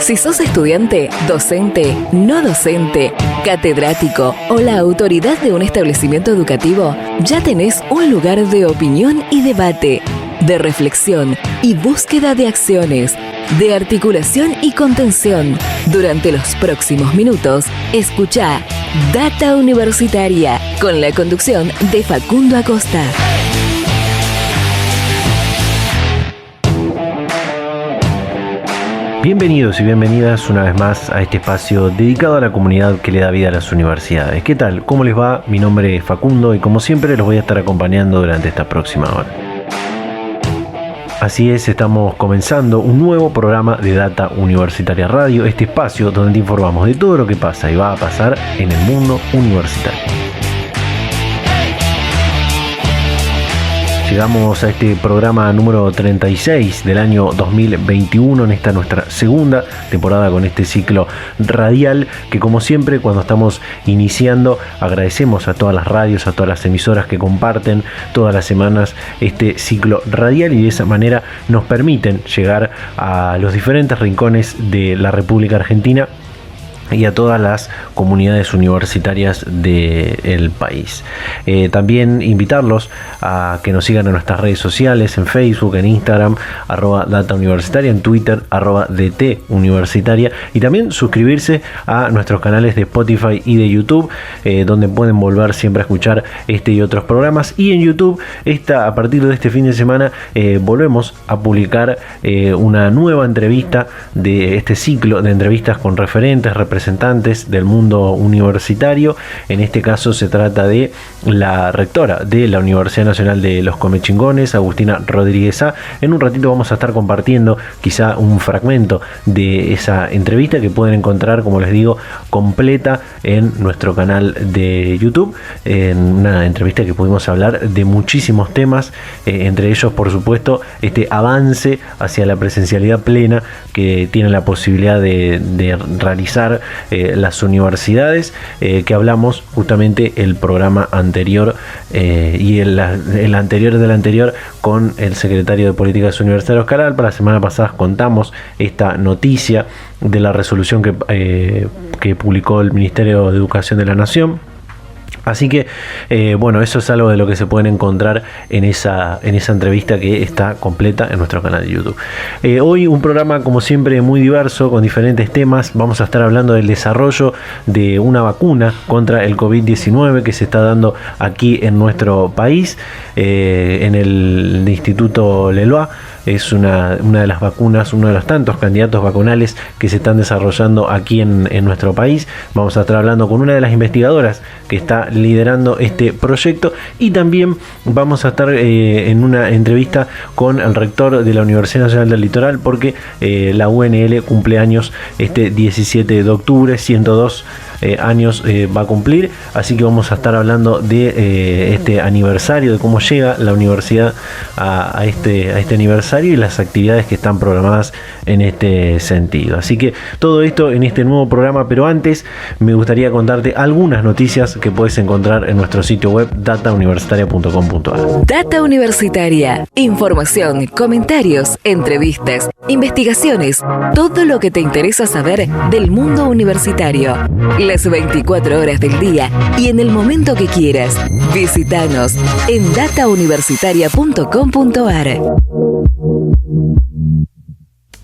Si sos estudiante, docente, no docente, catedrático o la autoridad de un establecimiento educativo, ya tenés un lugar de opinión y debate, de reflexión y búsqueda de acciones, de articulación y contención. Durante los próximos minutos, escuchá Data Universitaria, con la conducción de Facundo Acosta. Bienvenidos y bienvenidas una vez más a este espacio dedicado a la comunidad que le da vida a las universidades. ¿Qué tal? ¿Cómo les va? Mi nombre es Facundo y como siempre los voy a estar acompañando durante esta próxima hora. Así es, estamos comenzando un nuevo programa de Data Universitaria Radio, este espacio donde te informamos de todo lo que pasa y va a pasar en el mundo universitario. Llegamos a este programa número 36 del año 2021, en esta nuestra segunda temporada con este ciclo radial que, como siempre, cuando estamos iniciando, agradecemos a todas las radios, a todas las emisoras que comparten todas las semanas este ciclo radial y de esa manera nos permiten llegar a los diferentes rincones de la República Argentina y a todas las comunidades universitarias del país. También invitarlos a que nos sigan en nuestras redes sociales, en Facebook, en Instagram, @datauniversitaria, en Twitter, @dtuniversitaria, y también suscribirse a nuestros canales de Spotify y de YouTube, donde pueden volver siempre a escuchar este y otros programas. Y en YouTube, a partir de este fin de semana, volvemos a publicar una nueva entrevista de este ciclo de entrevistas con representantes del mundo universitario. En este caso se trata de la rectora de la Universidad Nacional de los Comechingones, Agustina Rodríguez A. En un ratito vamos a estar compartiendo quizá un fragmento de esa entrevista que pueden encontrar, como les digo, completa en nuestro canal de YouTube, en una entrevista que pudimos hablar de muchísimos temas, entre ellos, por supuesto, este avance hacia la presencialidad plena que tiene la posibilidad de realizar las universidades, que hablamos justamente el programa anterior y el anterior del anterior con el secretario de Políticas Universitarias, Oscar Alpa. La semana pasada contamos esta noticia de la resolución que publicó el Ministerio de Educación de la Nación. Así que, bueno, eso es algo de lo que se pueden encontrar en esa entrevista que está completa en nuestro canal de YouTube. Hoy un programa, como siempre, muy diverso, con diferentes temas. Vamos a estar hablando del desarrollo de una vacuna contra el COVID-19 que se está dando aquí en nuestro país, en el Instituto Leloir. Es una de las vacunas, uno de los tantos candidatos vacunales que se están desarrollando aquí en nuestro país. Vamos a estar hablando con una de las investigadoras que está liderando este proyecto, y también vamos a estar en una entrevista con el rector de la Universidad Nacional del Litoral, porque la UNL cumple años este 17 de octubre, 102 años va a cumplir, así que vamos a estar hablando de este aniversario, de cómo llega la universidad a este aniversario y las actividades que están programadas en este sentido. Así que todo esto en este nuevo programa, pero antes me gustaría contarte algunas noticias que puedes encontrar en nuestro sitio web datauniversitaria.com.ar. Data Universitaria, información, comentarios, entrevistas, investigaciones, todo lo que te interesa saber del mundo universitario. Las 24 horas del día y en el momento que quieras. Visítanos en datauniversitaria.com.ar.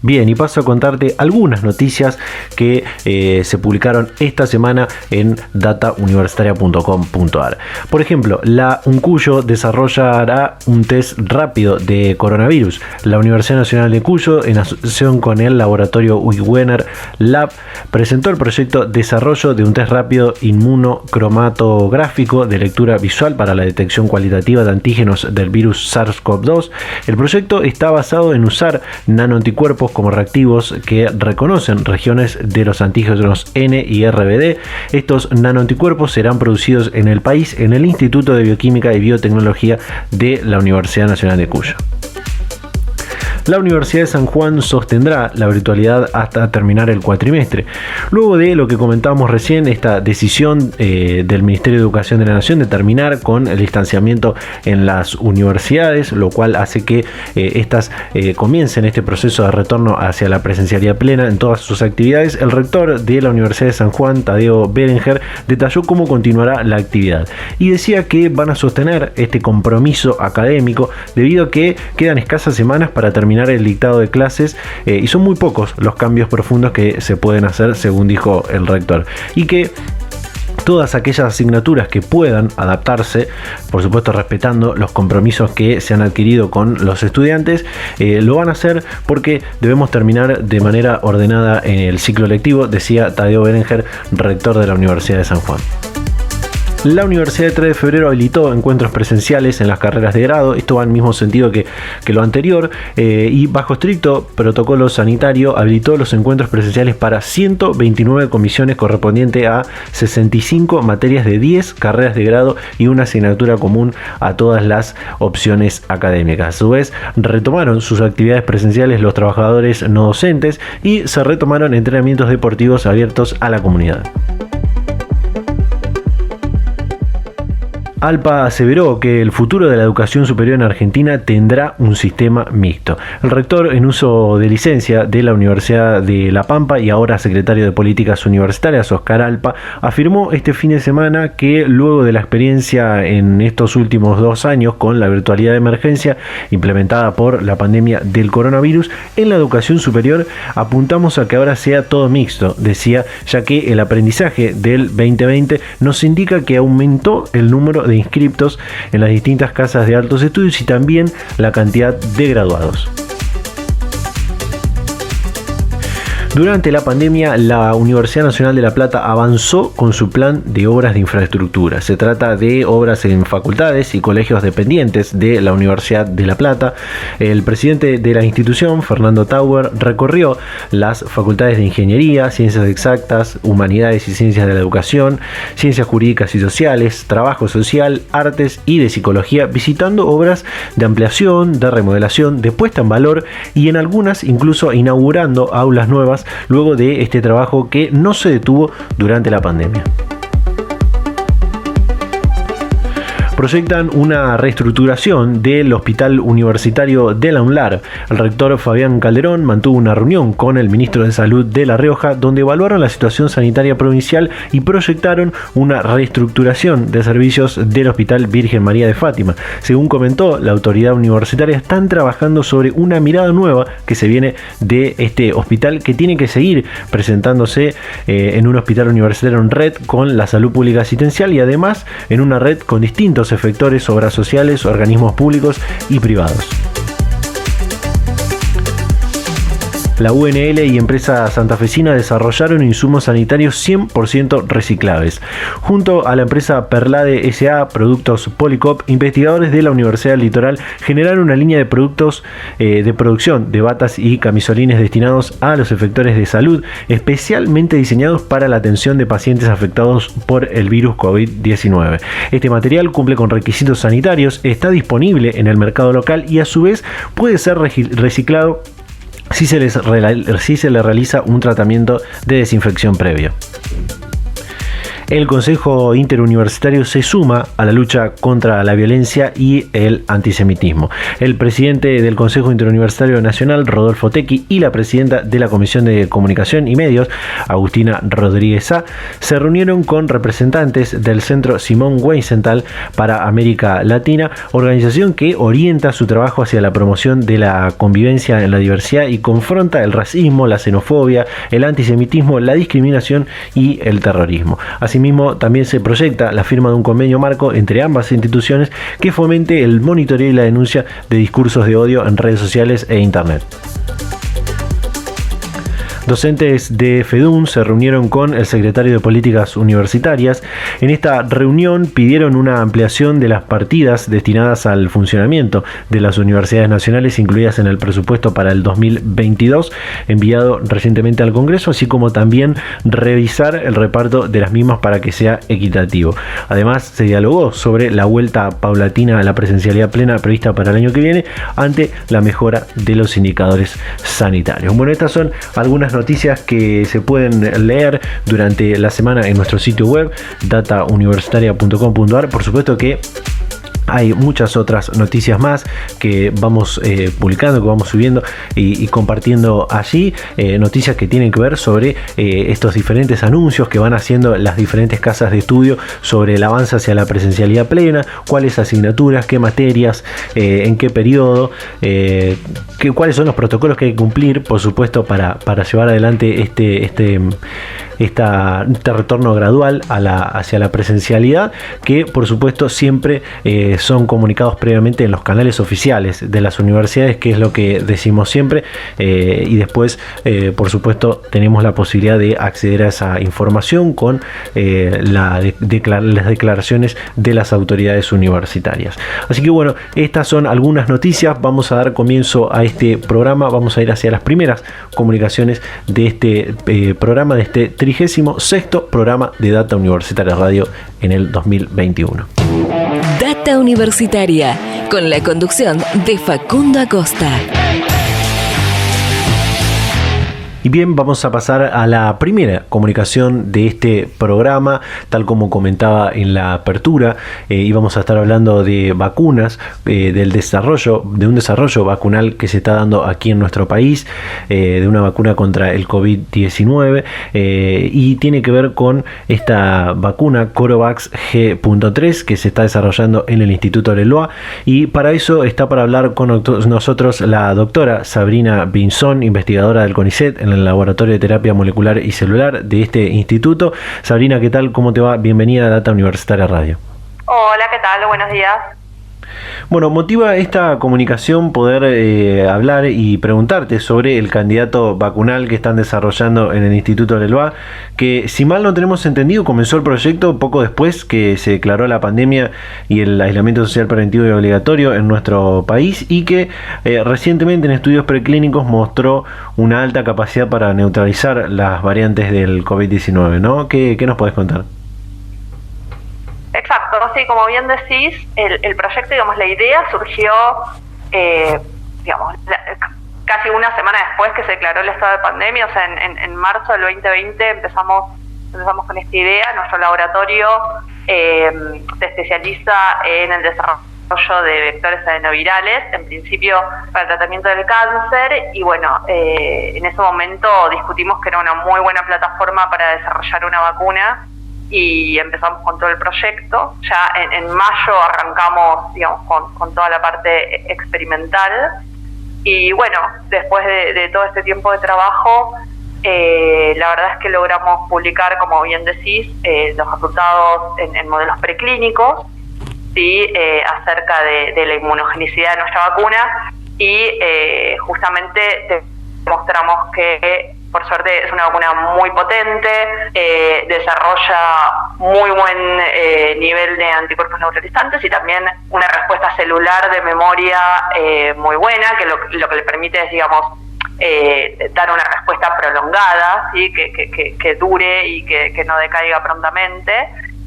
Bien, y paso a contarte algunas noticias que se publicaron esta semana en datauniversitaria.com.ar. Por ejemplo, la UNCUYO desarrollará un test rápido de coronavirus. La Universidad Nacional de Cuyo, en asociación con el laboratorio Wegener Lab, presentó el proyecto Desarrollo de un test rápido inmunocromatográfico de lectura visual para la detección cualitativa de antígenos del virus SARS-CoV-2. El proyecto está basado en usar nanoanticuerpos como reactivos que reconocen regiones de los antígenos N y RBD. Estos nanoanticuerpos serán producidos en el país en el Instituto de Bioquímica y Biotecnología de la Universidad Nacional de Cuyo. La Universidad de San Juan sostendrá la virtualidad hasta terminar el cuatrimestre. Luego de lo que comentábamos recién, esta decisión del Ministerio de Educación de la Nación de terminar con el distanciamiento en las universidades, lo cual hace que estas comiencen este proceso de retorno hacia la presencialidad plena en todas sus actividades, el rector de la Universidad de San Juan, Tadeo Berenger, detalló cómo continuará la actividad y decía que van a sostener este compromiso académico debido a que quedan escasas semanas para terminar el dictado de clases y son muy pocos los cambios profundos que se pueden hacer, según dijo el rector, y que todas aquellas asignaturas que puedan adaptarse, por supuesto respetando los compromisos que se han adquirido con los estudiantes, lo van a hacer porque debemos terminar de manera ordenada en el ciclo lectivo, decía Tadeo Berenger, rector de la Universidad de San Juan. La Universidad de 3 de Febrero habilitó encuentros presenciales en las carreras de grado. Esto va en el mismo sentido que lo anterior, y bajo estricto protocolo sanitario habilitó los encuentros presenciales para 129 comisiones correspondiente a 65 materias de 10 carreras de grado y una asignatura común a todas las opciones académicas. A su vez, retomaron sus actividades presenciales los trabajadores no docentes y se retomaron entrenamientos deportivos abiertos a la comunidad. ALPA aseveró que el futuro de la educación superior en Argentina tendrá un sistema mixto. El rector en uso de licencia de la Universidad de La Pampa y ahora secretario de Políticas Universitarias, Oscar Alpa, afirmó este fin de semana que luego de la experiencia en estos últimos 2 años con la virtualidad de emergencia implementada por la pandemia del coronavirus, en la educación superior apuntamos a que ahora sea todo mixto, decía, ya que el aprendizaje del 2020 nos indica que aumentó el número de inscriptos en las distintas casas de altos estudios y también la cantidad de graduados. Durante la pandemia, la Universidad Nacional de La Plata avanzó con su plan de obras de infraestructura. Se trata de obras en facultades y colegios dependientes de la Universidad de La Plata. El presidente de la institución, Fernando Tauber, recorrió las facultades de Ingeniería, Ciencias Exactas, Humanidades y Ciencias de la Educación, Ciencias Jurídicas y Sociales, Trabajo Social, Artes y de Psicología, visitando obras de ampliación, de remodelación, de puesta en valor y en algunas incluso inaugurando aulas nuevas luego de este trabajo que no se detuvo durante la pandemia. Proyectan una reestructuración del Hospital Universitario de la UNLAR. El rector Fabián Calderón mantuvo una reunión con el ministro de Salud de La Rioja, donde evaluaron la situación sanitaria provincial y proyectaron una reestructuración de servicios del Hospital Virgen María de Fátima. Según comentó la autoridad universitaria, están trabajando sobre una mirada nueva que se viene de este hospital, que tiene que seguir presentándose en un hospital universitario en red con la salud pública asistencial y además en una red con distintos efectores, obras sociales, organismos públicos y privados. La UNL y empresa santafesina desarrollaron insumos sanitarios 100% reciclables. Junto a la empresa Perlade S.A. Productos Policop, investigadores de la Universidad del Litoral generaron una línea de productos de producción de batas y camisolines destinados a los efectores de salud, especialmente diseñados para la atención de pacientes afectados por el virus COVID-19. Este material cumple con requisitos sanitarios, está disponible en el mercado local y a su vez puede ser reciclado si se le realiza un tratamiento de desinfección previo. El Consejo Interuniversitario se suma a la lucha contra la violencia y el antisemitismo. El presidente del Consejo Interuniversitario Nacional, Rodolfo Tequi, y la presidenta de la Comisión de Comunicación y Medios, Agustina Rodríguez Sá, se reunieron con representantes del Centro Simón Wiesenthal para América Latina, organización que orienta su trabajo hacia la promoción de la convivencia en la diversidad y confronta el racismo, la xenofobia, el antisemitismo, la discriminación y el terrorismo. Asimismo, también se proyecta la firma de un convenio marco entre ambas instituciones que fomente el monitoreo y la denuncia de discursos de odio en redes sociales e internet. Docentes de FEDUN se reunieron con el secretario de Políticas Universitarias. En esta reunión pidieron una ampliación de las partidas destinadas al funcionamiento de las universidades nacionales incluidas en el presupuesto para el 2022 enviado recientemente al Congreso, así como también revisar el reparto de las mismas para que sea equitativo. Además, se dialogó sobre la vuelta paulatina a la presencialidad plena prevista para el año que viene ante la mejora de los indicadores sanitarios. Bueno, estas son algunas noticias que se pueden leer durante la semana en nuestro sitio web datauniversitaria.com.ar. Por supuesto que hay muchas otras noticias más que vamos publicando, que vamos subiendo y compartiendo allí, noticias que tienen que ver sobre estos diferentes anuncios que van haciendo las diferentes casas de estudio sobre el avance hacia la presencialidad plena, cuáles asignaturas, qué materias, en qué periodo, cuáles son los protocolos que hay que cumplir, por supuesto, para llevar adelante este retorno gradual hacia la presencialidad, que por supuesto siempre son comunicados previamente en los canales oficiales de las universidades, que es lo que decimos siempre, y después por supuesto tenemos la posibilidad de acceder a esa información con las declaraciones de las autoridades universitarias. Así que bueno, estas son algunas noticias. Vamos a dar comienzo a este programa, vamos a ir hacia las primeras comunicaciones de este programa, de este 36º programa de Data Universitaria Radio en el 2021. Data Universitaria, con la conducción de Facundo Acosta. Y bien, vamos a pasar a la primera comunicación de este programa. Tal como comentaba en la apertura, íbamos a estar hablando de vacunas, de un desarrollo vacunal que se está dando aquí en nuestro país, de una vacuna contra el COVID-19, y tiene que ver con esta vacuna Corovax G.3 que se está desarrollando en el Instituto Leloa, y para eso está para hablar con nosotros la doctora Sabrina Pinzón, investigadora del CONICET en el Laboratorio de Terapia Molecular y Celular de este instituto. Sabrina, ¿qué tal? ¿Cómo te va? Bienvenida a Data Universitaria Radio. Hola, ¿qué tal? Buenos días. Bueno, motiva esta comunicación poder hablar y preguntarte sobre el candidato vacunal que están desarrollando en el Instituto Leloa, que si mal no tenemos entendido comenzó el proyecto poco después que se declaró la pandemia y el aislamiento social preventivo y obligatorio en nuestro país, y que recientemente en estudios preclínicos mostró una alta capacidad para neutralizar las variantes del COVID-19, ¿no? ¿Qué nos podés contar? Exacto, sí, como bien decís, el proyecto, digamos, la idea surgió, casi una semana después que se declaró el estado de pandemia. O sea, en marzo del 2020 empezamos con esta idea. Nuestro laboratorio se especializa en el desarrollo de vectores adenovirales, en principio para el tratamiento del cáncer, y bueno, en ese momento discutimos que era una muy buena plataforma para desarrollar una vacuna, y empezamos con todo el proyecto. Ya en mayo arrancamos, digamos, con toda la parte experimental, y bueno, después de todo este tiempo de trabajo, la verdad es que logramos publicar, como bien decís, los resultados en modelos preclínicos, ¿sí? Acerca de la inmunogenicidad de nuestra vacuna, y justamente demostramos que por suerte es una vacuna muy potente, desarrolla muy buen nivel de anticuerpos neutralizantes y también una respuesta celular de memoria muy buena, que lo que le permite es, digamos, dar una respuesta prolongada, ¿sí? que dure y que no decaiga prontamente.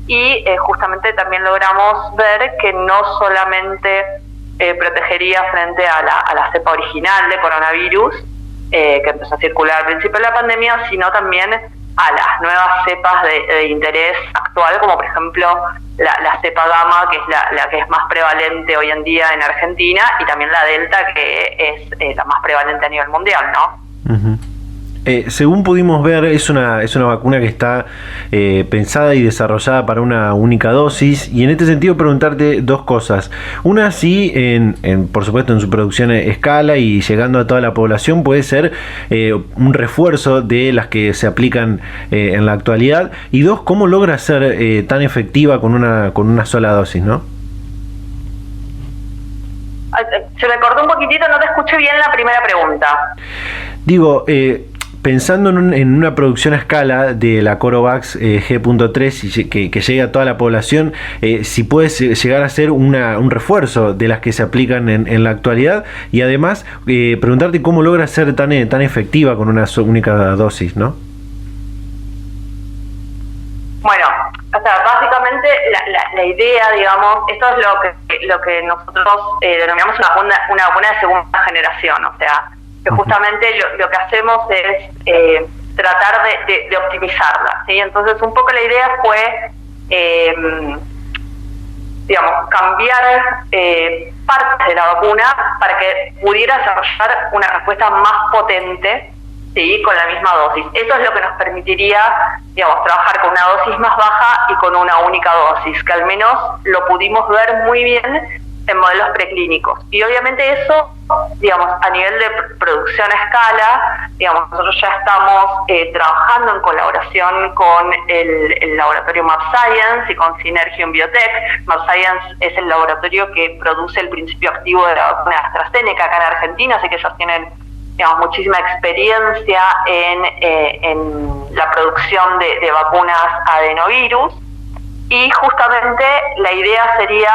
Y justamente también logramos ver que no solamente protegería frente a la cepa original de coronavirus, que empezó a circular al principio de la pandemia, sino también a las nuevas cepas de interés actual, como por ejemplo la cepa gamma, que es la que es más prevalente hoy en día en Argentina, y también la delta, que es la más prevalente a nivel mundial, ¿no? Uh-huh. Según pudimos ver, es una vacuna que está pensada y desarrollada para una única dosis, y en este sentido preguntarte dos cosas. Una, si por supuesto en su producción a escala y llegando a toda la población puede ser un refuerzo de las que se aplican en la actualidad, y dos, cómo logra ser tan efectiva con una sola dosis, ¿no? Se me cortó un poquitito, no te escuché bien la primera pregunta. Digo, pensando en una producción a escala de la Corovax G.3 y que llegue a toda la población, si puede llegar a ser un refuerzo de las que se aplican en la actualidad, y además preguntarte cómo logra ser tan efectiva con una única dosis, ¿no? Bueno, o sea, básicamente la idea, digamos, esto es lo que nosotros denominamos una vacuna de segunda generación, o sea, que justamente lo que hacemos es tratar de optimizarla, ¿sí? Entonces, un poco la idea fue, digamos, cambiar partes de la vacuna para que pudiera desarrollar una respuesta más potente, sí, con la misma dosis. Eso es lo que nos permitiría, digamos, trabajar con una dosis más baja y con una única dosis, que al menos lo pudimos ver muy bien en modelos preclínicos. Y obviamente eso, digamos, a nivel de producción a escala, digamos, nosotros ya estamos trabajando en colaboración con el laboratorio MabScience y con Synergium Biotech. MabScience es el laboratorio que produce el principio activo de la vacuna AstraZeneca acá en Argentina, así que ellos tienen, digamos, muchísima experiencia en la producción de vacunas adenovirus. Y justamente la idea sería,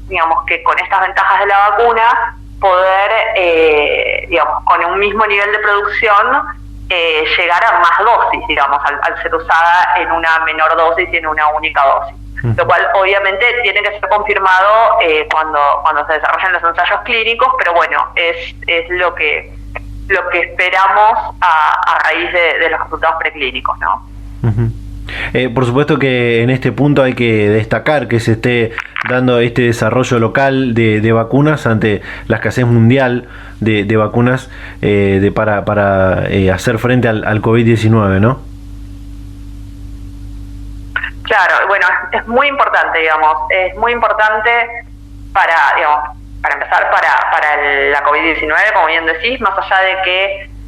digamos, que con estas ventajas de la vacuna poder, digamos, con un mismo nivel de producción, llegar a más dosis, digamos, al ser usada en una menor dosis y en una única dosis. Lo cual obviamente tiene que ser confirmado cuando se desarrollen los ensayos clínicos, pero bueno, es lo que esperamos a raíz de los resultados preclínicos, ¿no? Uh-huh. Por supuesto que en este punto hay que destacar que se esté dando este desarrollo local de vacunas ante la escasez mundial de vacunas para hacer frente al COVID-19, ¿no? Claro, bueno, es muy importante, digamos, es muy importante para empezar para la COVID-19, como bien decís, más allá de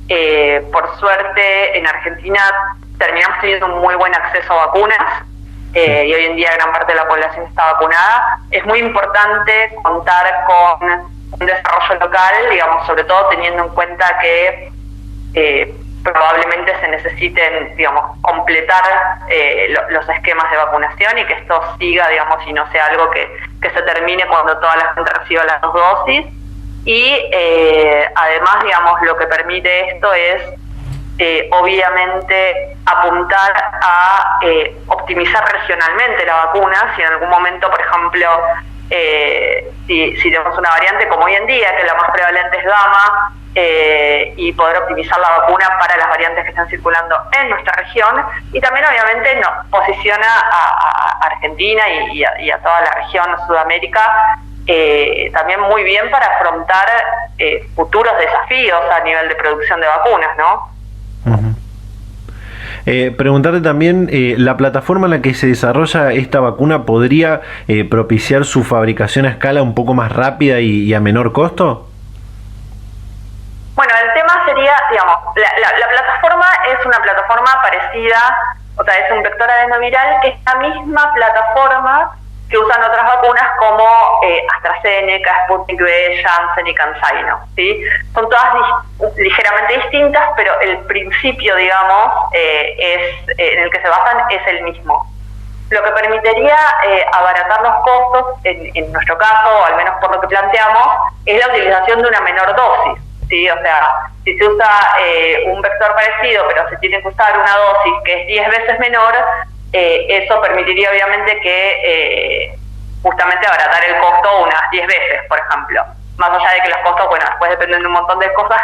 que por suerte en Argentina terminamos teniendo un muy buen acceso a vacunas y hoy en día gran parte de la población está vacunada. Es muy importante contar con un desarrollo local, digamos, sobre todo teniendo en cuenta que probablemente se necesiten, digamos, completar los esquemas de vacunación y que esto siga, digamos, y no sea algo que se termine cuando toda la gente reciba las 2 dosis. Y además, digamos, lo que permite esto es obviamente apuntar a optimizar regionalmente la vacuna. Si en algún momento, por ejemplo, si tenemos una variante como hoy en día, que la más prevalente es Gamma, y poder optimizar la vacuna para las variantes que están circulando en nuestra región, y también obviamente nos posiciona a Argentina y a toda la región Sudamérica también muy bien para afrontar futuros desafíos a nivel de producción de vacunas, ¿no? Uh-huh. Preguntarte también, ¿la plataforma en la que se desarrolla esta vacuna podría propiciar su fabricación a escala un poco más rápida y a menor costo? Bueno, el tema sería, digamos, la plataforma es una plataforma parecida, o sea, es un vector adenoviral que es la misma plataforma que usan otras vacunas como AstraZeneca, Sputnik V, Janssen y CanSino, ¿sí? Son todas ligeramente distintas, pero el principio, digamos, en el que se basan es el mismo. Lo que permitiría abaratar los costos, en nuestro caso, o al menos por lo que planteamos, es la utilización de una menor dosis, ¿sí? O sea, si se usa un vector parecido, pero se tiene que usar una dosis que es 10 veces menor, eso permitiría obviamente que justamente abaratar el costo unas 10 veces, por ejemplo. Más allá de que los costos, bueno, después dependen de un montón de cosas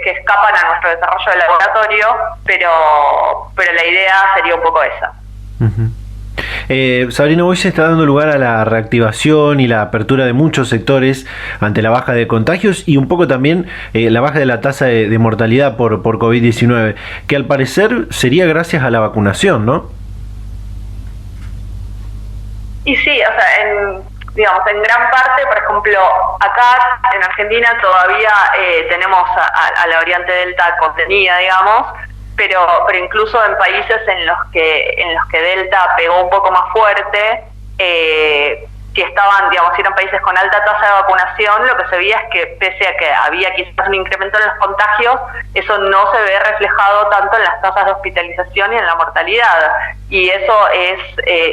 que escapan a nuestro desarrollo de laboratorio, pero la idea sería un poco esa. Uh-huh. Sabrina, hoy se está dando lugar a la reactivación y la apertura de muchos sectores ante la baja de contagios y un poco también la baja de la tasa de mortalidad por COVID-19, que al parecer sería gracias a la vacunación, ¿no? Y sí, o sea, en gran parte, por ejemplo, acá en Argentina todavía tenemos a la variante Delta contenida, digamos, pero incluso en países en los que Delta pegó un poco más fuerte, si estaban, digamos, si eran países con alta tasa de vacunación, lo que se veía es que pese a que había quizás un incremento en los contagios, eso no se ve reflejado tanto en las tasas de hospitalización y en la mortalidad. Y eso es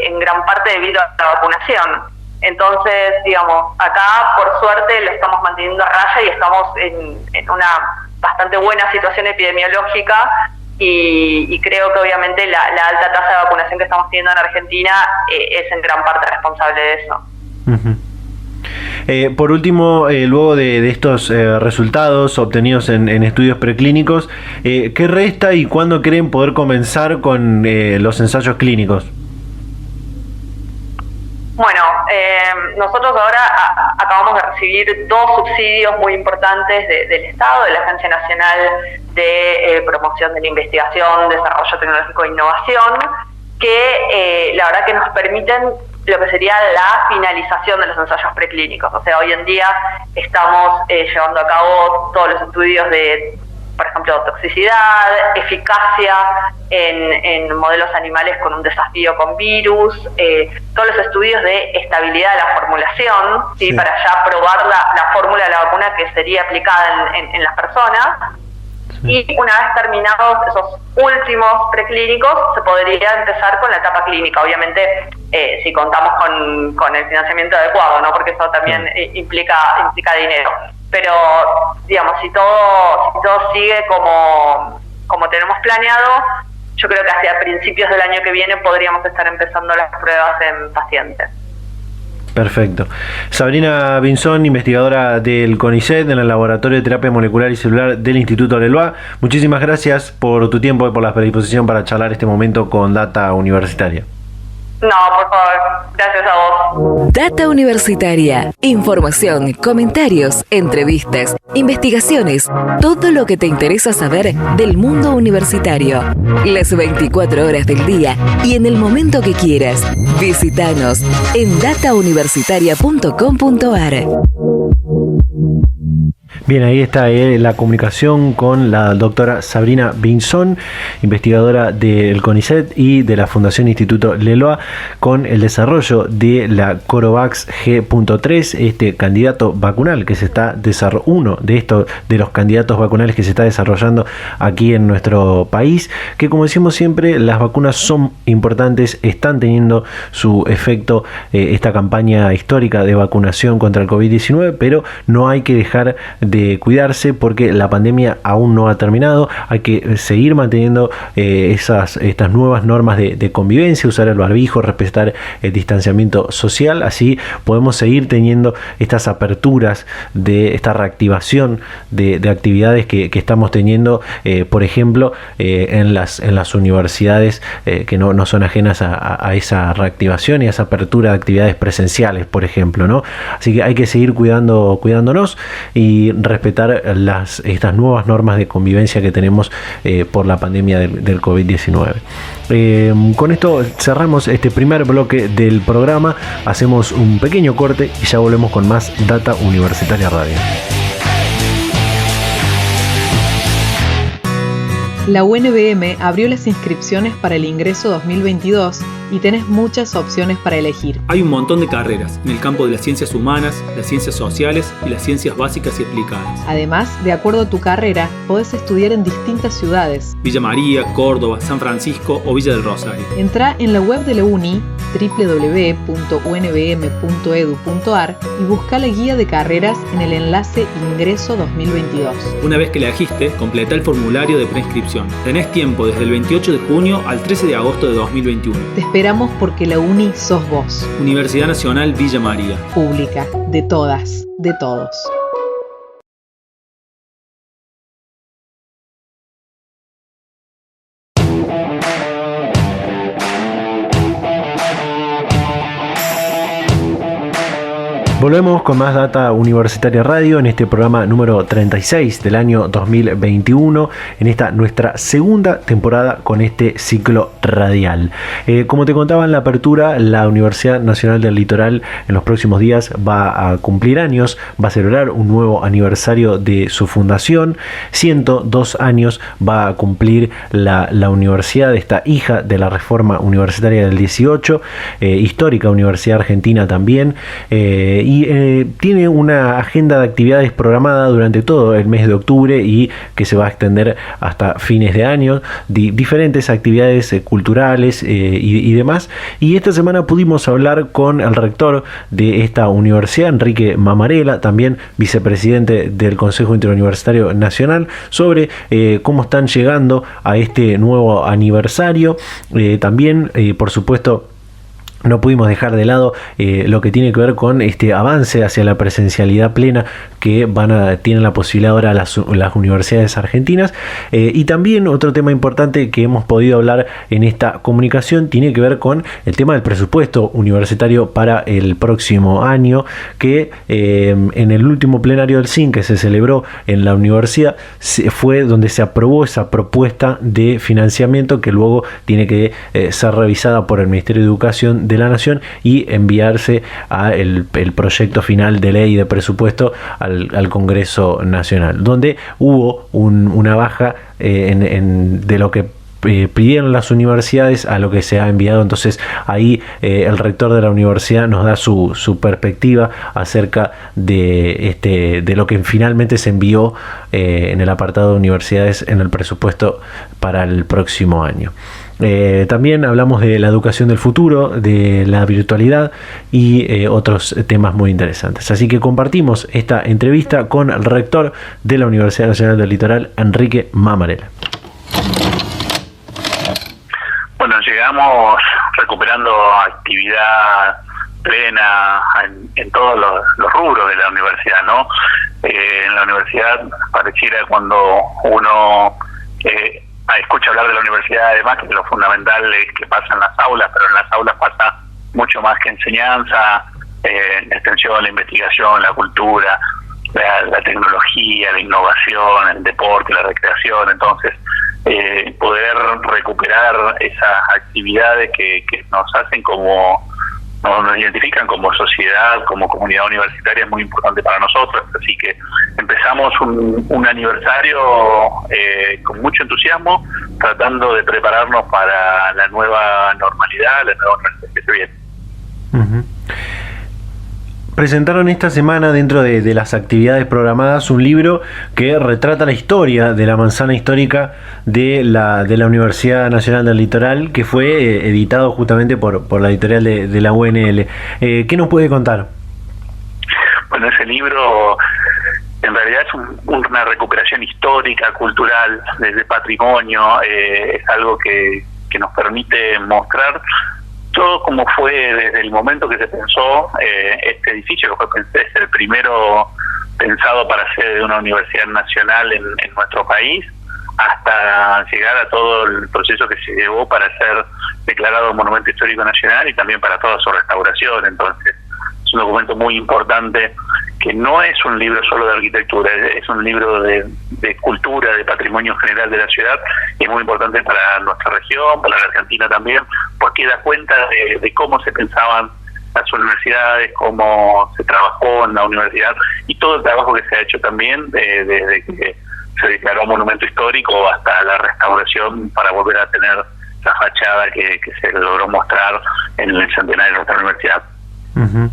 en gran parte debido a la vacunación. Entonces, digamos, acá por suerte lo estamos manteniendo a raya y estamos en una bastante buena situación epidemiológica. Y creo que obviamente la alta tasa de vacunación que estamos teniendo en Argentina es en gran parte responsable de eso. Por último, luego de estos resultados obtenidos en estudios preclínicos, ¿qué resta y cuándo creen poder comenzar con los ensayos clínicos? Bueno, nosotros ahora acabamos de recibir 2 subsidios muy importantes del Estado, de la Agencia Nacional de Promoción de la Investigación, Desarrollo Tecnológico e Innovación, que la verdad que nos permiten lo que sería la finalización de los ensayos preclínicos. O sea, hoy en día estamos llevando a cabo todos los estudios de, por ejemplo, toxicidad, eficacia en modelos animales con un desafío con virus, todos los estudios de estabilidad de la formulación, ¿sí? Para ya probar la fórmula de la vacuna que sería aplicada en las personas. Sí. Y una vez terminados esos últimos preclínicos, se podría empezar con la etapa clínica, obviamente si contamos con el financiamiento adecuado, ¿no? Porque eso también implica dinero. Pero, digamos, si todo sigue como tenemos planeado, yo creo que hacia principios del año que viene podríamos estar empezando las pruebas en pacientes. Perfecto. Sabrina Vinzón, investigadora del CONICET, en el Laboratorio de Terapia Molecular y Celular del Instituto Leloa. Muchísimas gracias por tu tiempo y por la predisposición para charlar este momento con Data Universitaria. No, por favor, gracias a vos. Data Universitaria. Información, comentarios, entrevistas, investigaciones, todo lo que te interesa saber del mundo universitario. Las 24 horas del día y en el momento que quieras. Visítanos en datauniversitaria.com.ar. Bien, ahí está la comunicación con la doctora Sabrina Vinzón, investigadora del CONICET y de la Fundación Instituto Leloa, con el desarrollo de la Corovax G.3, este candidato vacunal que se está uno de los candidatos vacunales que se está desarrollando aquí en nuestro país, que como decimos siempre, las vacunas son importantes, están teniendo su efecto esta campaña histórica de vacunación contra el COVID-19, pero no hay que dejar de cuidarse porque la pandemia aún no ha terminado. Hay que seguir manteniendo estas nuevas normas de convivencia, usar el barbijo, respetar el distanciamiento social. Así podemos seguir teniendo estas aperturas de esta reactivación de actividades que estamos teniendo, por ejemplo, en las universidades que no son ajenas a esa reactivación y a esa apertura de actividades presenciales, por ejemplo, ¿no? Así que hay que seguir cuidándonos y respetar estas nuevas normas de convivencia que tenemos por la pandemia del COVID-19. Con esto cerramos este primer bloque del programa, hacemos un pequeño corte y ya volvemos con más Data Universitaria Radio. La UNBM abrió las inscripciones para el ingreso 2022 y tenés muchas opciones para elegir. Hay un montón de carreras en el campo de las ciencias humanas, las ciencias sociales y las ciencias básicas y aplicadas. Además, de acuerdo a tu carrera, podés estudiar en distintas ciudades: Villa María, Córdoba, San Francisco o Villa del Rosario. Entrá en la web de la UNI, www.unbm.edu.ar, y busca la guía de carreras en el enlace Ingreso 2022. Una vez que la elegiste, completa el formulario de preinscripción. Tenés tiempo desde el 28 de junio al 13 de agosto de 2021. Te esperamos porque la UNI sos vos. Universidad Nacional Villa María. Pública, de todas, de todos. Volvemos con más Data Universitaria Radio en este programa número 36 del año 2021, en esta nuestra segunda temporada con este ciclo radial. Como te contaba en la apertura, la Universidad Nacional del Litoral en los próximos días va a cumplir años, va a celebrar un nuevo aniversario de su fundación. 102 años va a cumplir la universidad, esta hija de la reforma universitaria del 18, histórica universidad argentina también, tiene una agenda de actividades programada durante todo el mes de octubre y que se va a extender hasta fines de año, diferentes actividades culturales y demás. Y esta semana pudimos hablar con el rector de esta universidad, Enrique Mamarela, también vicepresidente del Consejo Interuniversitario Nacional, sobre cómo están llegando a este nuevo aniversario. También, por supuesto, no pudimos dejar de lado lo que tiene que ver con este avance hacia la presencialidad plena que tienen la posibilidad ahora las universidades argentinas. Y también otro tema importante que hemos podido hablar en esta comunicación tiene que ver con el tema del presupuesto universitario para el próximo año, que en el último plenario del CIN que se celebró en la universidad fue donde se aprobó esa propuesta de financiamiento que luego tiene que ser revisada por el Ministerio de Educación de la Nación y enviarse a el proyecto final de ley de presupuesto al Congreso Nacional, donde hubo una baja de lo que pidieron las universidades a lo que se ha enviado. Entonces ahí el rector de la universidad nos da su perspectiva acerca de lo que finalmente se envió en el apartado de universidades en el presupuesto para el próximo año. También hablamos de la educación del futuro, de la virtualidad y otros temas muy interesantes. Así que compartimos esta entrevista con el rector de la Universidad Nacional del Litoral, Enrique Mamarela. Bueno, llegamos recuperando actividad plena en todos los rubros de la universidad, ¿no? En la universidad pareciera cuando uno escucha hablar de la universidad, además que lo fundamental es que pasa en las aulas, pero en las aulas pasa mucho más que enseñanza, la extensión, la investigación, la cultura, la tecnología, la innovación, el deporte, la recreación. Entonces, poder recuperar esas actividades que nos hacen nos identifican como sociedad, como comunidad universitaria, es muy importante para nosotros. Así que empezamos un aniversario con mucho entusiasmo, tratando de prepararnos para la nueva normalidad, la nueva normalidad que se viene. Uh-huh. Presentaron esta semana, dentro de las actividades programadas, un libro que retrata la historia de la manzana histórica de la Universidad Nacional del Litoral, que fue editado justamente por la editorial de la UNL. ¿Qué nos puede contar? Bueno, ese libro en realidad es una recuperación histórica, cultural, desde patrimonio. Es algo que nos permite mostrar todo como fue desde el momento que se pensó este edificio, que es el primero pensado para ser de una universidad nacional en nuestro país, hasta llegar a todo el proceso que se llevó para ser declarado Monumento Histórico Nacional y también para toda su restauración. Entonces, es un documento muy importante que no es un libro solo de arquitectura, es un libro de cultura, de patrimonio general de la ciudad, y es muy importante para nuestra región, para la Argentina también, porque da cuenta de cómo se pensaban las universidades, cómo se trabajó en la universidad y todo el trabajo que se ha hecho también desde que se declaró monumento histórico hasta la restauración para volver a tener esa fachada que se logró mostrar en el centenario de nuestra universidad. Uh-huh.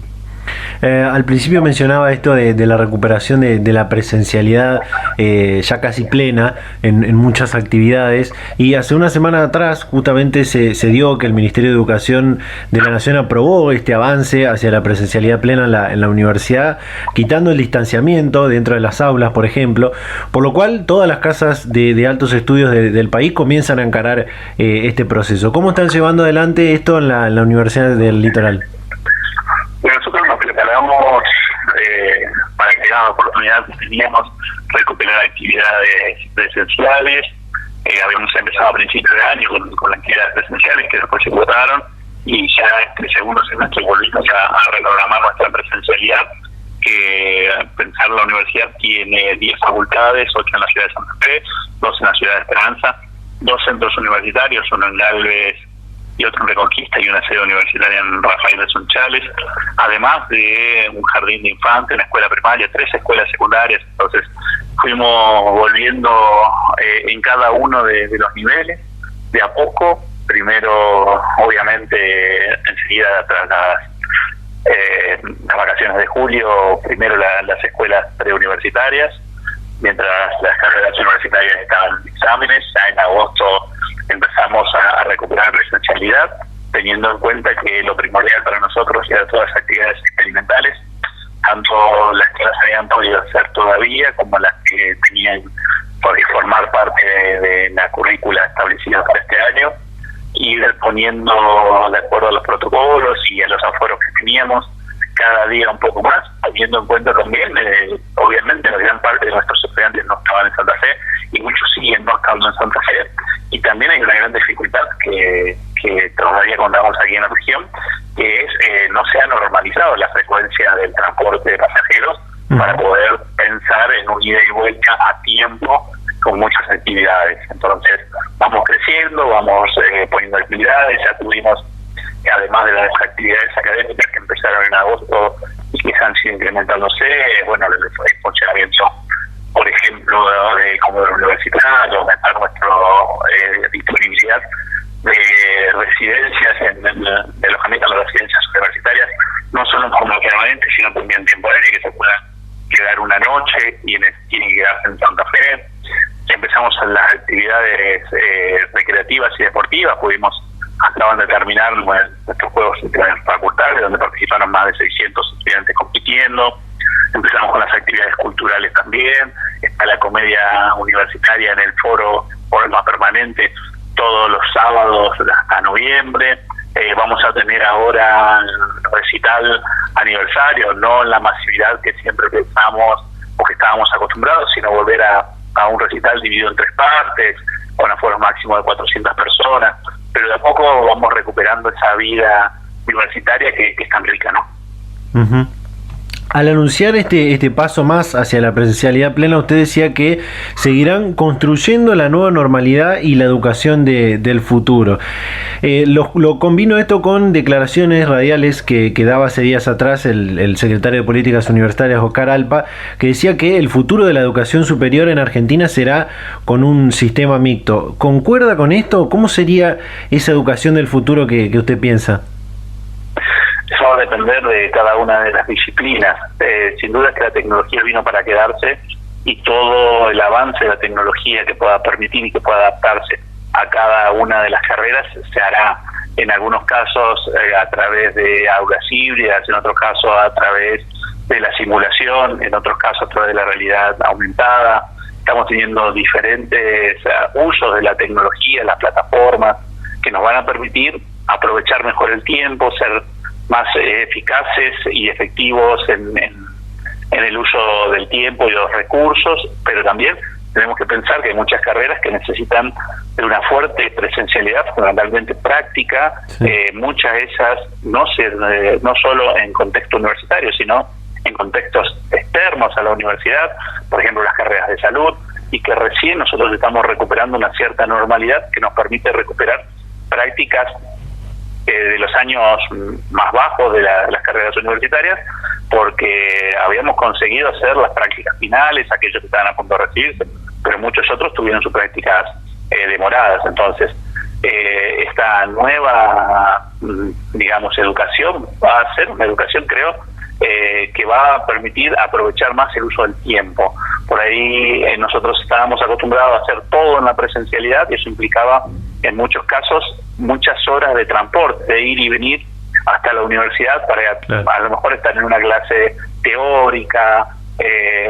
Al principio mencionaba esto de la recuperación de la presencialidad ya casi plena en muchas actividades, y hace una semana atrás justamente se dio que el Ministerio de Educación de la Nación aprobó este avance hacia la presencialidad plena en la universidad, quitando el distanciamiento dentro de las aulas, por ejemplo, por lo cual todas las casas de altos estudios del país comienzan a encarar este proceso. ¿Cómo están llevando adelante esto en la Universidad del Litoral? Nosotros nos preparamos para que cada oportunidad que teníamos recuperar actividades presenciales. Habíamos empezado a principios de año con las actividades presenciales que después se votaron, y ya este segundo semestre volvimos a reprogramar nuestra presencialidad que pensar la universidad tiene 10 facultades, 8 en la ciudad de Santa Fe, 2 en la ciudad de Esperanza, 2 centros universitarios, uno en Galvez y otro en Reconquista, y una sede universitaria en Rafael de Sunchales, además de un jardín de infantes, una escuela primaria, 3 escuelas secundarias. Entonces fuimos volviendo en cada uno de los niveles, de a poco. Primero, obviamente, enseguida tras las vacaciones de julio, primero las escuelas preuniversitarias, mientras las carreras universitarias estaban en exámenes. Ya en agosto empezamos a recuperar presencialidad, teniendo en cuenta que lo primordial para nosotros era todas las actividades experimentales, tanto las que las habían podido hacer todavía como las que tenían por formar parte de la currícula establecida para este año, ir poniendo de acuerdo a los protocolos y a los aforos que teníamos cada día un poco más, teniendo en cuenta también, obviamente, la gran parte de nuestros estudiantes no estaban en Santa Fe y muchos siguen no estando en Santa Fe, y también hay una gran dificultad que todavía contamos aquí en la región, que es no se ha normalizado la frecuencia del transporte de pasajeros para poder pensar en un ida y vuelta a tiempo con muchas actividades. Entonces vamos creciendo, vamos poniendo actividades. Ya tuvimos, además de las actividades académicas que empezaron en agosto y que se han sido incrementándose, bueno, el funcionamiento, por ejemplo, como de la universidad, aumentar nuestra disponibilidad de residencias, de alojamiento en las residencias universitarias, no solo en forma permanente, sino también temporaria, que se puedan quedar una noche y tienen que quedarse en Santa Fe. Empezamos en las actividades recreativas y deportivas. Acaban de terminar nuestros juegos facultades, donde participaron más de 600 estudiantes compitiendo. Empezamos con las actividades culturales también. Está la comedia universitaria en el foro Forma Permanente todos los sábados hasta noviembre. Vamos a tener ahora el recital aniversario, no en la masividad que siempre pensamos o que estábamos acostumbrados, sino volver a un recital dividido en 3 partes, con aforo máximo de 400 personas, pero de a poco vamos recuperando esa vida universitaria que es tan rica, ¿no? Uh-huh. Al anunciar este paso más hacia la presencialidad plena, usted decía que seguirán construyendo la nueva normalidad y la educación del futuro. Lo combino esto con declaraciones radiales que daba hace días atrás el secretario de Políticas Universitarias, Oscar Alpa, que decía que el futuro de la educación superior en Argentina será con un sistema mixto. ¿Concuerda con esto? ¿Cómo sería esa educación del futuro que usted piensa? Eso va a depender de cada una de las disciplinas. Sin duda que la tecnología vino para quedarse, y todo el avance de la tecnología que pueda permitir y que pueda adaptarse a cada una de las carreras se hará en algunos casos a través de aulas híbridas, en otros casos a través de la simulación, en otros casos a través de la realidad aumentada. Estamos teniendo diferentes usos de la tecnología, las plataformas, que nos van a permitir aprovechar mejor el tiempo, ser más eficaces y efectivos en el uso del tiempo y los recursos, pero también tenemos que pensar que hay muchas carreras que necesitan de una fuerte presencialidad, fundamentalmente práctica. Sí. Muchas de esas no solo en contexto universitario, sino en contextos externos a la universidad, por ejemplo las carreras de salud, y que recién nosotros estamos recuperando una cierta normalidad que nos permite recuperar prácticas de los años más bajos de las carreras universitarias, porque habíamos conseguido hacer las prácticas finales, aquellos que estaban a punto de recibirse, pero muchos otros tuvieron sus prácticas demoradas. Entonces, esta nueva, educación va a ser una educación, creo, que va a permitir aprovechar más el uso del tiempo. Por ahí nosotros estábamos acostumbrados a hacer todo en la presencialidad, y eso implicaba en muchos casos muchas horas de transporte, de ir y venir hasta la universidad para a lo mejor estar en una clase teórica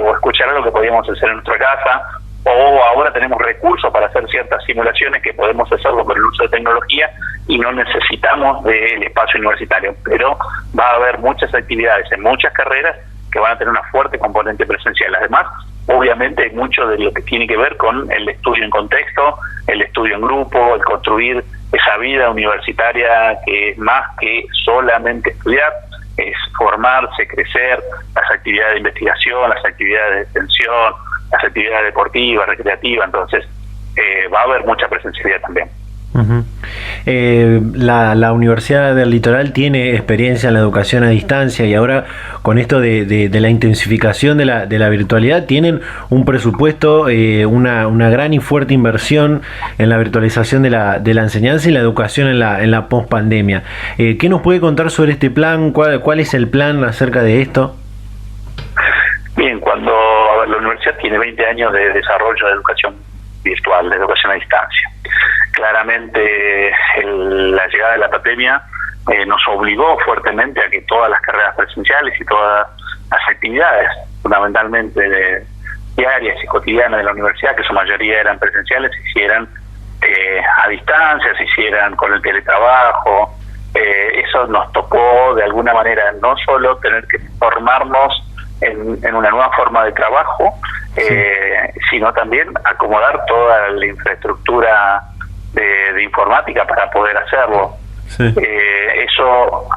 o escuchar lo que podíamos hacer en nuestra casa, o ahora tenemos recursos para hacer ciertas simulaciones que podemos hacerlo con el uso de tecnología y no necesitamos del espacio universitario. Pero va a haber muchas actividades en muchas carreras que van a tener una fuerte componente presencial. Además, obviamente, hay mucho de lo que tiene que ver con el estudio en contexto, el estudio en grupo, el construir esa vida universitaria que es más que solamente estudiar, es formarse, crecer, las actividades de investigación, las actividades de extensión, las actividades deportivas, recreativas, entonces va a haber mucha presencialidad también. Uh-huh. La Universidad del Litoral tiene experiencia en la educación a distancia y ahora con esto de la intensificación de la virtualidad tienen un presupuesto, una gran y fuerte inversión en la virtualización de la enseñanza y la educación en la pospandemia. ¿Qué nos puede contar sobre este plan? ¿Cuál es el plan acerca de esto? Bien, cuando la universidad tiene 20 años de desarrollo de educación virtual, de educación a distancia. Claramente la llegada de la pandemia nos obligó fuertemente a que todas las carreras presenciales y todas las actividades, fundamentalmente diarias y cotidianas de la universidad, que su mayoría eran presenciales, se hicieran a distancia, se hicieran con el teletrabajo. Eso nos tocó de alguna manera no solo tener que formarnos en una nueva forma de trabajo, sino también acomodar toda la infraestructura de informática para poder hacerlo. Sí. Eso,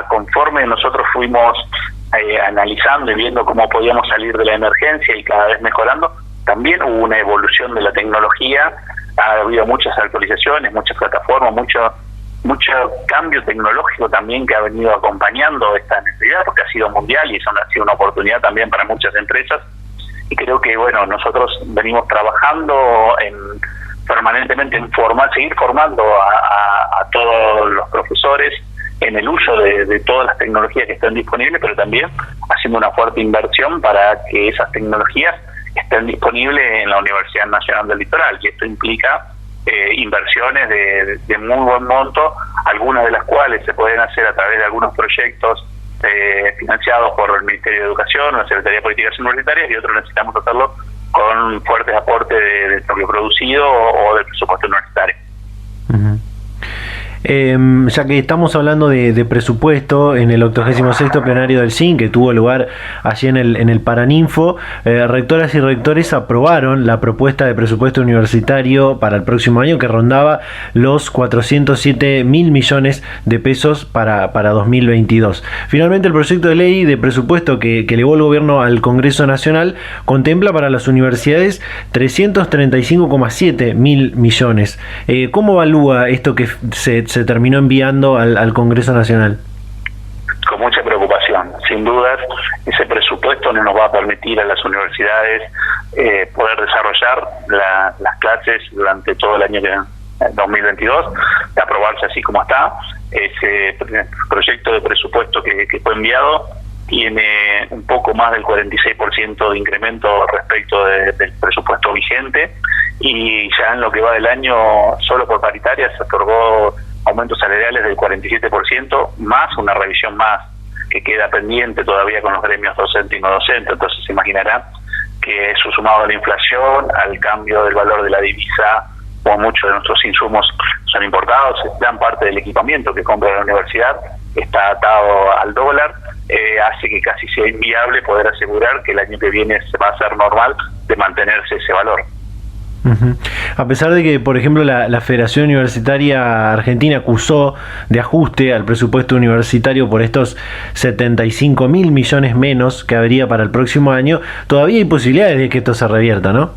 conforme nosotros fuimos analizando y viendo cómo podíamos salir de la emergencia y cada vez mejorando, también hubo una evolución de la tecnología, ha habido muchas actualizaciones, muchas plataformas, mucho cambio tecnológico también que ha venido acompañando esta necesidad, porque ha sido mundial y eso ha sido una oportunidad también para muchas empresas. Y creo que nosotros venimos trabajando permanentemente en seguir formando a todos los profesores en el uso de todas las tecnologías que estén disponibles, pero también haciendo una fuerte inversión para que esas tecnologías estén disponibles en la Universidad Nacional del Litoral, y esto implica inversiones de muy buen monto, algunas de las cuales se pueden hacer a través de algunos proyectos financiados por el Ministerio de Educación, la Secretaría de Políticas Universitarias, y otros necesitamos hacerlo con fuertes aportes del propio producido o del presupuesto universitario. Uh-huh. Ya que estamos hablando de presupuesto, en el 86º plenario del CIN, que tuvo lugar allí en el Paraninfo, rectoras y rectores aprobaron la propuesta de presupuesto universitario para el próximo año, que rondaba los 407.000 millones de pesos para 2022. Finalmente, el proyecto de ley de presupuesto que elevó el gobierno al Congreso Nacional contempla para las universidades 335.7 mil millones. ¿Cómo evalúa esto que se terminó enviando al Congreso Nacional? Con mucha preocupación. Sin dudas, ese presupuesto no nos va a permitir a las universidades poder desarrollar las clases durante todo el año 2022, de aprobarse así como está. Ese proyecto de presupuesto que fue enviado tiene un poco más del 46% de incremento respecto del presupuesto vigente, y ya en lo que va del año, solo por paritaria se otorgó aumentos salariales del 47%, más una revisión más que queda pendiente todavía con los gremios docentes y no docentes. Entonces se imaginará que eso, sumado a la inflación, al cambio del valor de la divisa, como muchos de nuestros insumos son importados, gran parte del equipamiento que compra la universidad está atado al dólar, hace que casi sea inviable poder asegurar que el año que viene va a ser normal de mantenerse ese valor. Uh-huh. A pesar de que, por ejemplo, la Federación Universitaria Argentina acusó de ajuste al presupuesto universitario por estos 75.000 millones menos que habría para el próximo año, todavía hay posibilidades de que esto se revierta, ¿no?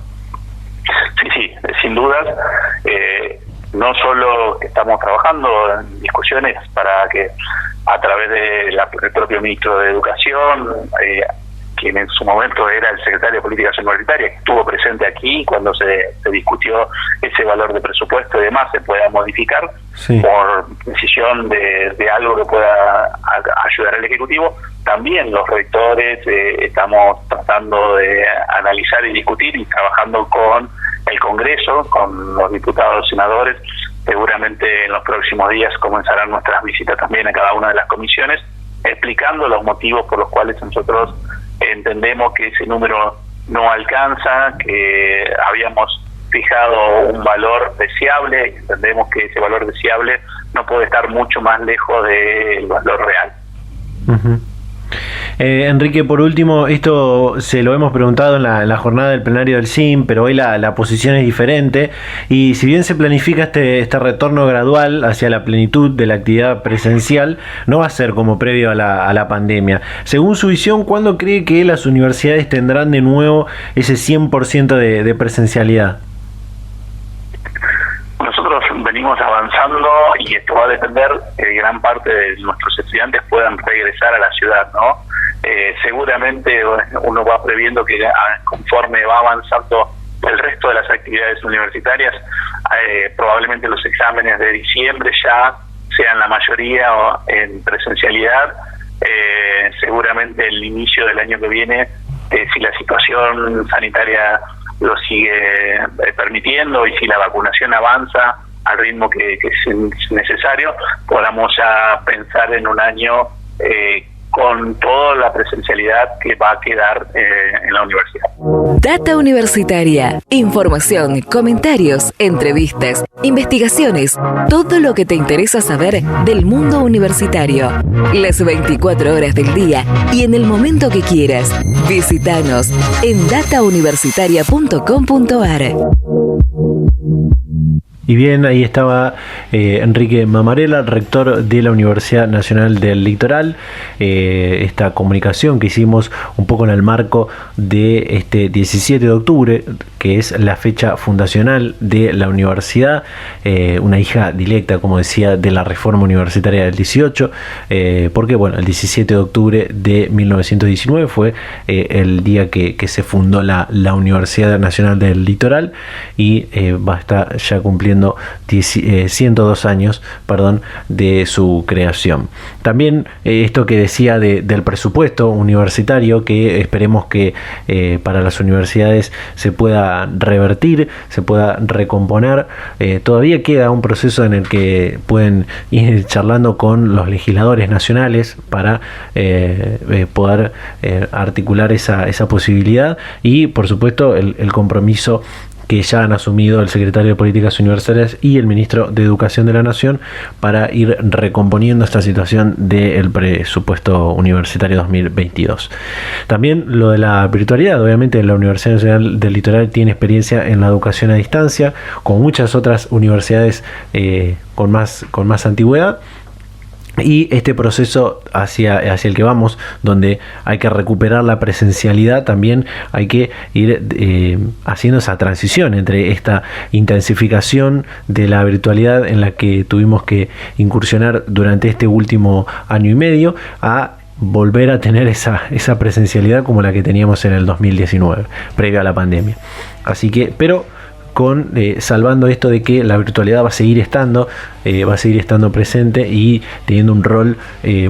Sí, sin dudas. No solo estamos trabajando en discusiones para que a través del propio ministro de Educación, quien en su momento era el secretario de Políticas Universitarias, que estuvo presente aquí cuando se discutió ese valor de presupuesto y demás, se pueda modificar por decisión de algo que pueda ayudar al Ejecutivo. También los rectores estamos tratando de analizar y discutir y trabajando con el Congreso, con los diputados y senadores. Seguramente en los próximos días comenzarán nuestras visitas también a cada una de las comisiones, explicando los motivos por los cuales nosotros entendemos que ese número no alcanza, que habíamos fijado un valor deseable y entendemos que ese valor deseable no puede estar mucho más lejos del valor real. Uh-huh. Enrique, por último, esto se lo hemos preguntado en la jornada del plenario del CIM, pero hoy la posición es diferente, y si bien se planifica este retorno gradual hacia la plenitud de la actividad presencial, no va a ser como previo a la pandemia. Según su visión, ¿cuándo cree que las universidades tendrán de nuevo ese 100% de presencialidad? Nosotros venimos avanzando y esto va a depender que gran parte de nuestros estudiantes puedan regresar a la ciudad, ¿no? Seguramente uno va previendo que conforme va avanzando el resto de las actividades universitarias, probablemente los exámenes de diciembre ya sean la mayoría en presencialidad. Seguramente el inicio del año que viene, si la situación sanitaria lo sigue permitiendo y si la vacunación avanza al ritmo que es necesario, podamos ya pensar en un año con toda la presencialidad que va a quedar en la universidad. Data Universitaria. Información, comentarios, entrevistas, investigaciones, todo lo que te interesa saber del mundo universitario. Las 24 horas del día y en el momento que quieras. Visítanos en datauniversitaria.com.ar. Y bien, ahí estaba Enrique Mamarela, rector de la Universidad Nacional del Litoral. Esta comunicación que hicimos un poco en el marco de este 17 de octubre, que es la fecha fundacional de la universidad, una hija directa, como decía, de la reforma universitaria del 18, porque bueno, el 17 de octubre de 1919 fue el día que se fundó la Universidad Nacional del Litoral, y va a estar ya cumpliendo 102 años, de su creación. También esto que decía del presupuesto universitario, que esperemos que para las universidades se pueda revertir, se pueda recomponer. Todavía queda un proceso en el que pueden ir charlando con los legisladores nacionales para poder articular esa posibilidad, y por supuesto el compromiso que ya han asumido el secretario de Políticas Universitarias y el ministro de Educación de la Nación para ir recomponiendo esta situación del presupuesto universitario 2022. También lo de la virtualidad. Obviamente la Universidad Nacional del Litoral tiene experiencia en la educación a distancia, con muchas otras universidades con más antigüedad. Y este proceso hacia el que vamos, donde hay que recuperar la presencialidad, también hay que ir haciendo esa transición entre esta intensificación de la virtualidad en la que tuvimos que incursionar durante este último año y medio, a volver a tener esa presencialidad como la que teníamos en el 2019, previo a la pandemia. Así que, pero salvando esto de que la virtualidad va a seguir estando presente y teniendo un rol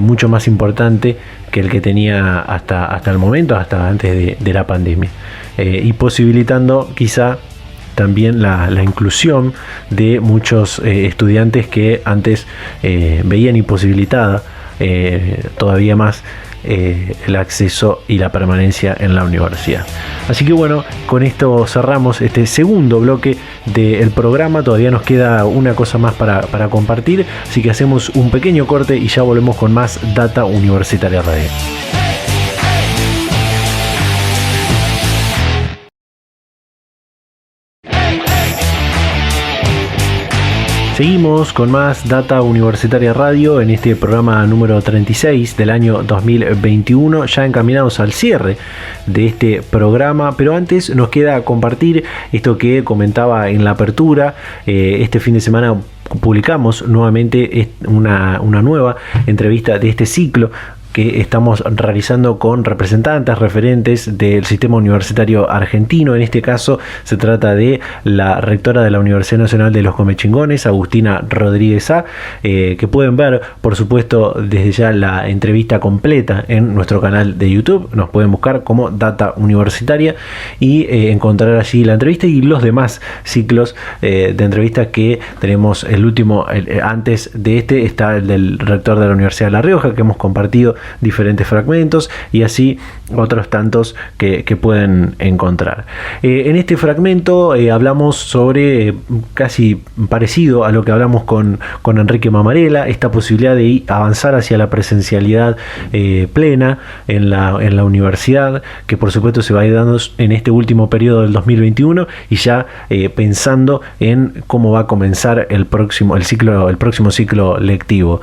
mucho más importante que el que tenía hasta el momento, hasta antes de la pandemia, y posibilitando quizá también la inclusión de muchos estudiantes que antes veían imposibilitada todavía más el acceso y la permanencia en la universidad. Así que bueno, con esto cerramos este segundo bloque del programa. Todavía nos queda una cosa más para compartir, así que hacemos un pequeño corte y ya volvemos con más Data Universitaria Radio. Seguimos con más Data Universitaria Radio en este programa número 36 del año 2021, ya encaminados al cierre de este programa, pero antes nos queda compartir esto que comentaba en la apertura. Este fin de semana publicamos nuevamente una nueva entrevista de este ciclo que estamos realizando con representantes, referentes del sistema universitario argentino. En este caso se trata de la rectora de la Universidad Nacional de los Comechingones, Agustina Rodríguez A, que pueden ver, por supuesto, desde ya la entrevista completa en nuestro canal de YouTube. Nos pueden buscar como Data Universitaria y encontrar allí la entrevista y los demás ciclos de entrevistas que tenemos. El último, antes de este, está el del rector de la Universidad de La Rioja, que hemos compartido diferentes fragmentos y así otros tantos que pueden encontrar. En este fragmento hablamos sobre casi parecido a lo que hablamos con Enrique Mamarela, esta posibilidad de avanzar hacia la presencialidad plena en la universidad, que por supuesto se va a ir dando en este último periodo del 2021 y ya pensando en cómo va a comenzar el próximo ciclo lectivo.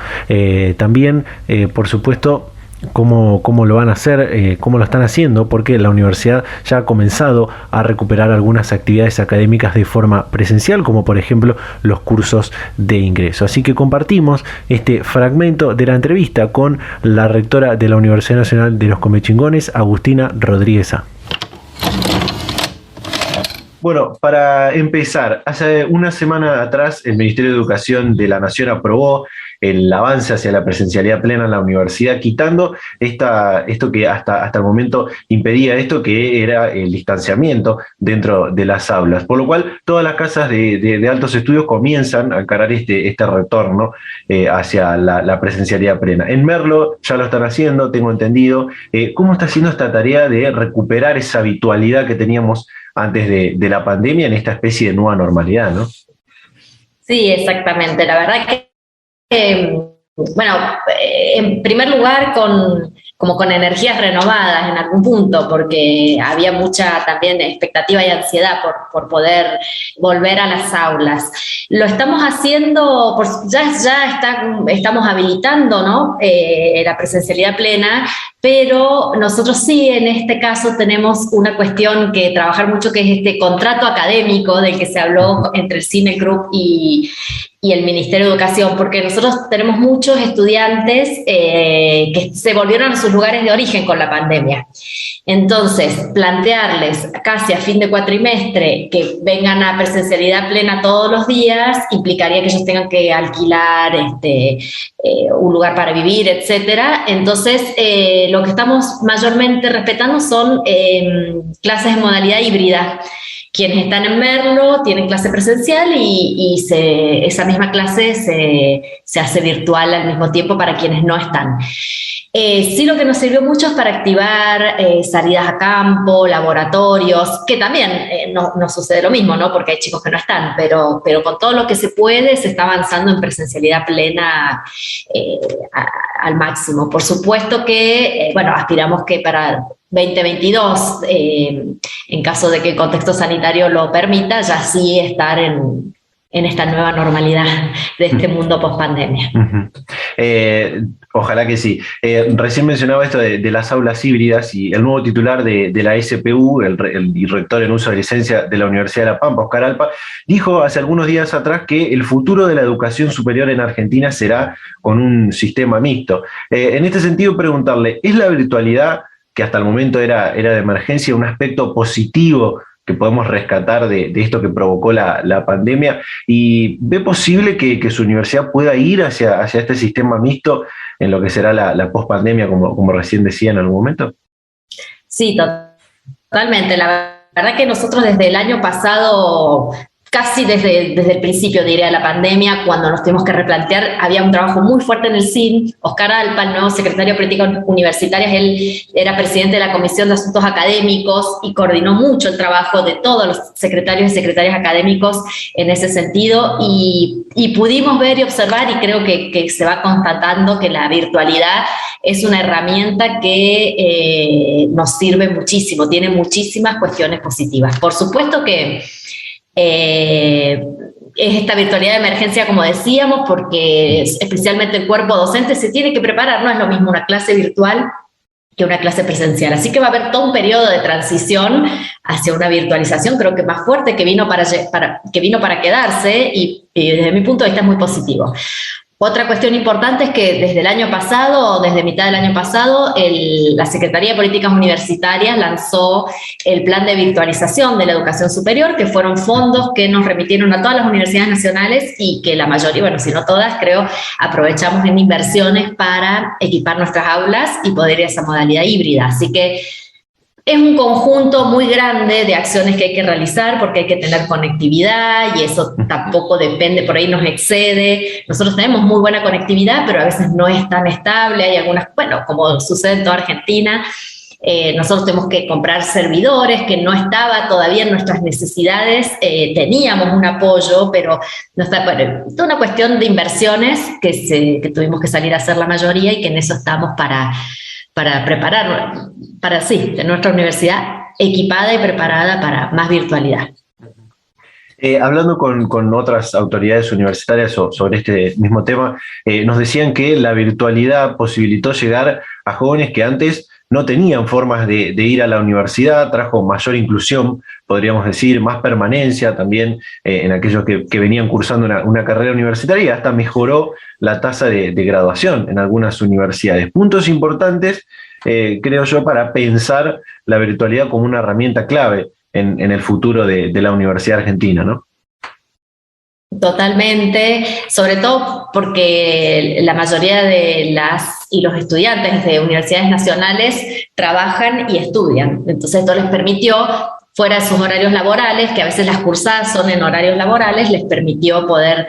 También, por supuesto, cómo lo van a hacer, cómo lo están haciendo, porque la universidad ya ha comenzado a recuperar algunas actividades académicas de forma presencial, como por ejemplo los cursos de ingreso. Así que compartimos este fragmento de la entrevista con la rectora de la Universidad Nacional de los Comechingones, Agustina Rodríguez. Bueno, para empezar, hace una semana atrás el Ministerio de Educación de la Nación aprobó el avance hacia la presencialidad plena en la universidad, quitando esto que hasta el momento impedía esto, que era el distanciamiento dentro de las aulas, por lo cual todas las casas de altos estudios comienzan a encarar este retorno hacia la presencialidad plena. En Merlo ya lo están haciendo, tengo entendido. ¿Cómo está haciendo esta tarea de recuperar esa habitualidad que teníamos antes de la pandemia en esta especie de nueva normalidad, ¿no? Sí, exactamente. La verdad que bueno, en primer lugar como con energías renovadas en algún punto, porque había mucha también expectativa y ansiedad por poder volver a las aulas. Lo estamos haciendo, estamos habilitando, ¿no? La presencialidad plena, pero nosotros sí en este caso tenemos una cuestión que trabajar mucho, que es este contrato académico del que se habló entre el Cine Group y el Ministerio de Educación, porque nosotros tenemos muchos estudiantes que se volvieron a sus lugares de origen con la pandemia. Entonces, plantearles casi a fin de cuatrimestre que vengan a presencialidad plena todos los días implicaría que ellos tengan que alquilar un lugar para vivir, etcétera. Entonces, lo que estamos mayormente respetando son clases de modalidad híbrida. Quienes están en Merlo tienen clase presencial y esa misma clase se hace virtual al mismo tiempo para quienes no están. Sí, lo que nos sirvió mucho es para activar salidas a campo, laboratorios, que también no sucede lo mismo, ¿no? Porque hay chicos que no están, pero con todo lo que se puede se está avanzando en presencialidad plena al máximo. Por supuesto que, aspiramos que para 2022, en caso de que el contexto sanitario lo permita, ya sí estar en esta nueva normalidad de este mundo post-pandemia. Ojalá que sí. Recién mencionaba esto de las aulas híbridas, y el nuevo titular de la SPU, el rector en uso de licencia de la Universidad de La Pampa, Oscar Alpa, dijo hace algunos días atrás que el futuro de la educación superior en Argentina será con un sistema mixto. En este sentido, preguntarle, ¿es la virtualidad, que hasta el momento era de emergencia, un aspecto positivo que podemos rescatar de esto que provocó la pandemia? ¿Y ve posible que su universidad pueda ir hacia este sistema mixto en lo que será la pospandemia, como recién decía en algún momento? Sí, totalmente. La verdad que nosotros desde el año pasado, casi desde el principio, diría, de la pandemia, cuando nos tuvimos que replantear, había un trabajo muy fuerte en el CIN. Oscar Alpa, el nuevo secretario de Políticas Universitarias, él era presidente de la Comisión de Asuntos Académicos y coordinó mucho el trabajo de todos los secretarios y secretarias académicos en ese sentido, y pudimos ver y observar, y creo que se va constatando que la virtualidad es una herramienta que nos sirve muchísimo, tiene muchísimas cuestiones positivas. Por supuesto que es esta virtualidad de emergencia, como decíamos, porque especialmente el cuerpo docente se tiene que preparar. No es lo mismo una clase virtual que una clase presencial, así que va a haber todo un periodo de transición hacia una virtualización, creo que más fuerte, que vino para quedarse, y desde mi punto de vista es muy positivo. Otra cuestión importante es que desde mitad del año pasado, la Secretaría de Políticas Universitarias lanzó el plan de virtualización de la educación superior, que fueron fondos que nos remitieron a todas las universidades nacionales y que la mayoría, bueno, si no todas, creo, aprovechamos en inversiones para equipar nuestras aulas y poder ir a esa modalidad híbrida. Así que es un conjunto muy grande de acciones que hay que realizar porque hay que tener conectividad y eso tampoco depende, por ahí nos excede. Nosotros tenemos muy buena conectividad, pero a veces no es tan estable. Hay algunas, bueno, como sucede en toda Argentina, nosotros tenemos que comprar servidores que no estaba todavía en nuestras necesidades. Teníamos un apoyo, pero no está, bueno, toda una cuestión de inversiones que tuvimos que salir a hacer la mayoría y que en eso estamos para preparar, de nuestra universidad equipada y preparada para más virtualidad. Hablando con otras autoridades universitarias sobre este mismo tema, nos decían que la virtualidad posibilitó llegar a jóvenes que antes no tenían formas de ir a la universidad, trajo mayor inclusión, podríamos decir, más permanencia también en aquellos que venían cursando una carrera universitaria, y hasta mejoró la tasa de graduación en algunas universidades. Puntos importantes, creo yo, para pensar la virtualidad como una herramienta clave en el futuro de la Universidad Argentina, ¿no? Totalmente, sobre todo porque la mayoría de las y los estudiantes de universidades nacionales trabajan y estudian. Entonces esto les permitió, fuera de sus horarios laborales, que a veces las cursadas son en horarios laborales, les permitió poder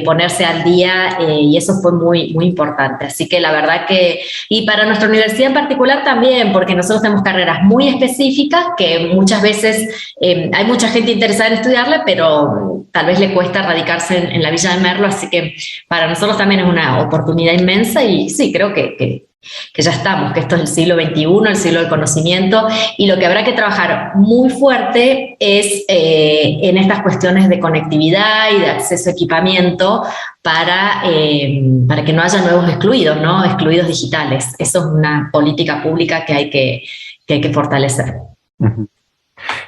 ponerse al día y eso fue muy, muy importante. Así que la verdad que, y para nuestra universidad en particular también, porque nosotros tenemos carreras muy específicas que muchas veces hay mucha gente interesada en estudiarla, pero tal vez le cuesta radicarse en la Villa de Merlo, así que para nosotros también es una oportunidad inmensa y sí, creo que ya estamos, que esto es el siglo XXI, el siglo del conocimiento, y lo que habrá que trabajar muy fuerte es en estas cuestiones de conectividad y de acceso a equipamiento para que no haya nuevos excluidos, ¿no? Excluidos digitales. Eso es una política pública que hay que fortalecer. Uh-huh.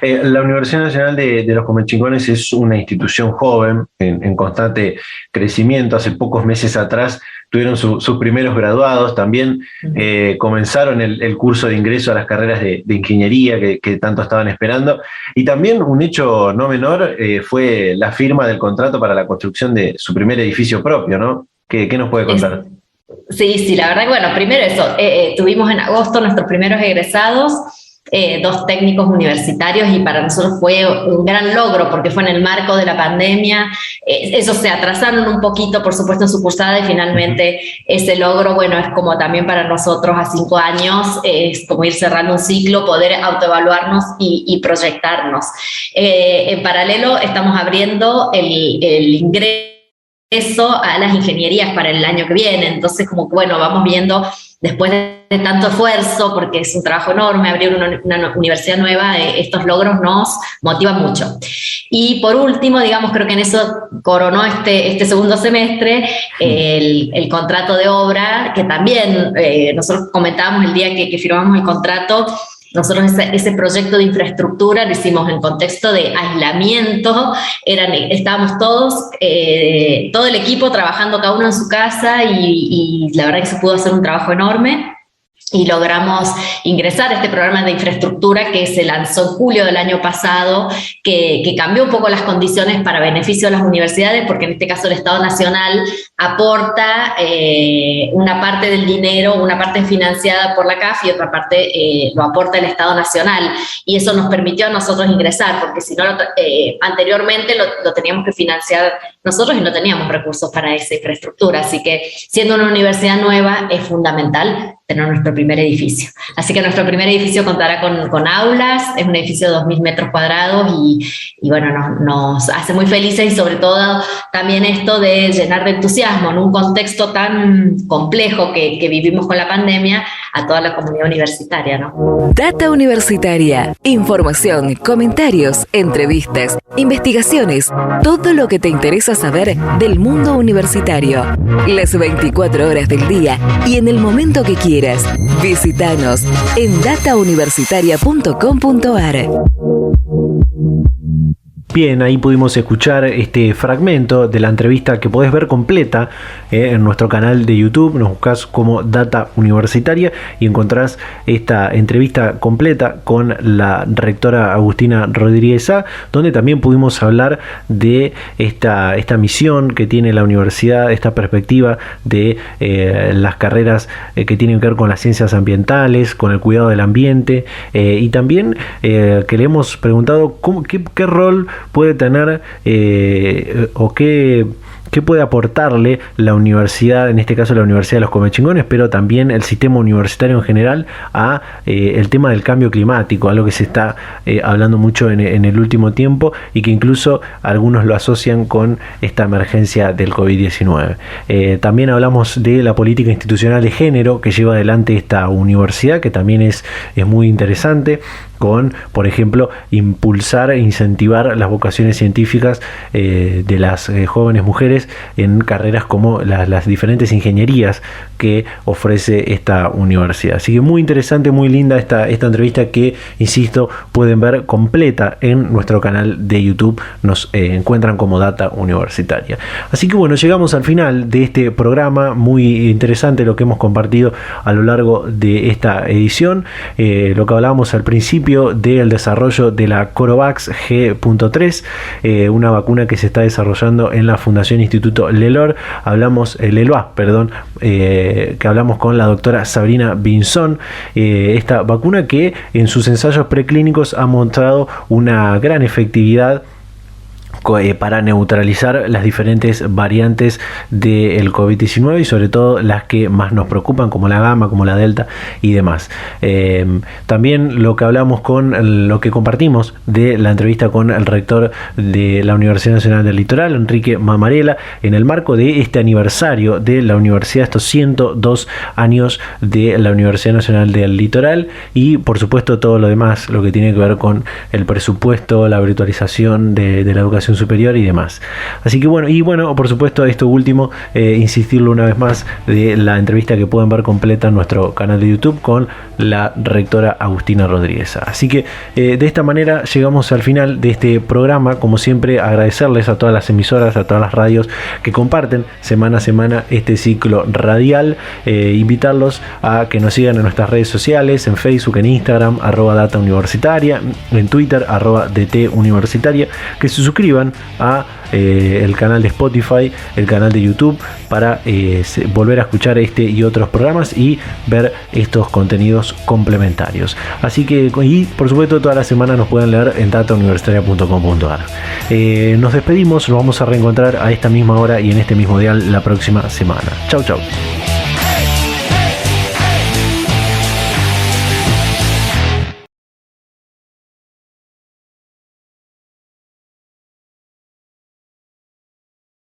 La Universidad Nacional de los Comechingones es una institución joven, en constante crecimiento. Hace pocos meses atrás tuvieron sus primeros graduados, también comenzaron el curso de ingreso a las carreras de ingeniería que tanto estaban esperando, y también un hecho no menor fue la firma del contrato para la construcción de su primer edificio propio, ¿no? ¿Qué nos puede contar? Sí, la verdad que bueno, primero eso, tuvimos en agosto nuestros primeros egresados, 2 técnicos universitarios, y para nosotros fue un gran logro porque fue en el marco de la pandemia. Esos se atrasaron un poquito, por supuesto, en su cursada, y finalmente ese logro, bueno, es como también para nosotros a 5 años, es como ir cerrando un ciclo, poder autoevaluarnos y proyectarnos. En paralelo estamos abriendo el ingreso a las ingenierías para el año que viene, entonces como que bueno, vamos viendo después de tanto esfuerzo, porque es un trabajo enorme abrir una universidad nueva, estos logros nos motivan mucho. Y por último, digamos, creo que en eso coronó este segundo semestre el contrato de obra, que también nosotros comentábamos el día que firmamos el contrato. Nosotros ese proyecto de infraestructura lo hicimos en contexto de aislamiento, estábamos todos, todo el equipo trabajando cada uno en su casa y la verdad que se pudo hacer un trabajo enorme. Y logramos ingresar a este programa de infraestructura que se lanzó en julio del año pasado, que cambió un poco las condiciones para beneficio de las universidades, porque en este caso el Estado Nacional aporta una parte del dinero, una parte financiada por la CAF y otra parte lo aporta el Estado Nacional, y eso nos permitió a nosotros ingresar, porque si no, anteriormente lo teníamos que financiar nosotros y no teníamos recursos para esa infraestructura, así que siendo una universidad nueva es fundamental tener nuestro primer edificio. Así que nuestro primer edificio contará con aulas, es un edificio de 2.000 metros cuadrados y bueno, nos hace muy felices, y sobre todo también esto de llenar de entusiasmo en un contexto tan complejo que vivimos con la pandemia a toda la comunidad universitaria, ¿no? Data Universitaria, información, comentarios, entrevistas, investigaciones, todo lo que te interesa saber del mundo universitario. Las 24 horas del día y en el momento que quieras. Visítanos en datauniversitaria.com.ar. Bien, ahí pudimos escuchar este fragmento de la entrevista que podés ver completa en nuestro canal de YouTube. Nos buscás como Data Universitaria y encontrás esta entrevista completa con la rectora Agustina Rodríguez A, donde también pudimos hablar de esta misión que tiene la universidad, esta perspectiva de las carreras que tienen que ver con las ciencias ambientales, con el cuidado del ambiente, y también que le hemos preguntado qué rol puede tener o qué puede aportarle la universidad, en este caso la Universidad de los Comechingones, pero también el sistema universitario en general a el tema del cambio climático, algo que se está hablando mucho en el último tiempo y que incluso algunos lo asocian con esta emergencia del COVID-19. También hablamos de la política institucional de género que lleva adelante esta universidad, que también es muy interesante, con, por ejemplo, impulsar e incentivar las vocaciones científicas de las jóvenes mujeres en carreras como las diferentes ingenierías que ofrece esta universidad. Así que muy interesante, muy linda esta entrevista que, insisto, pueden ver completa en nuestro canal de YouTube. Nos encuentran como Data Universitaria. Así que bueno, llegamos al final de este programa. Muy interesante lo que hemos compartido a lo largo de esta edición. Lo que hablábamos al principio del desarrollo de la Corovax G.3, una vacuna que se está desarrollando en la Fundación Instituto Leloir. Leloir, que hablamos con la doctora Sabrina Binzón. Esta vacuna que en sus ensayos preclínicos ha mostrado una gran efectividad para neutralizar las diferentes variantes del COVID-19 y sobre todo las que más nos preocupan, como la gamma, como la delta y demás. También lo que compartimos de la entrevista con el rector de la Universidad Nacional del Litoral, Enrique Mamarela, en el marco de este aniversario de la universidad, estos 102 años de la Universidad Nacional del Litoral, y por supuesto todo lo demás, lo que tiene que ver con el presupuesto, la virtualización de la educación superior y demás. Así que bueno, por supuesto esto último, insistirlo una vez más de la entrevista que pueden ver completa en nuestro canal de YouTube con la rectora Agustina Rodríguez. Así que de esta manera llegamos al final de este programa. Como siempre, agradecerles a todas las emisoras, a todas las radios que comparten semana a semana este ciclo radial, invitarlos a que nos sigan en nuestras redes sociales, en Facebook, en Instagram, @datauniversitaria, en Twitter, @DTuniversitaria, que se suscriban a el canal de Spotify, el canal de YouTube, para volver a escuchar este y otros programas y ver estos contenidos complementarios. Así que, y por supuesto, toda la semana nos pueden leer en datauniversitaria.com.ar. Nos despedimos, nos vamos a reencontrar a esta misma hora y en este mismo dial la próxima semana. Chau.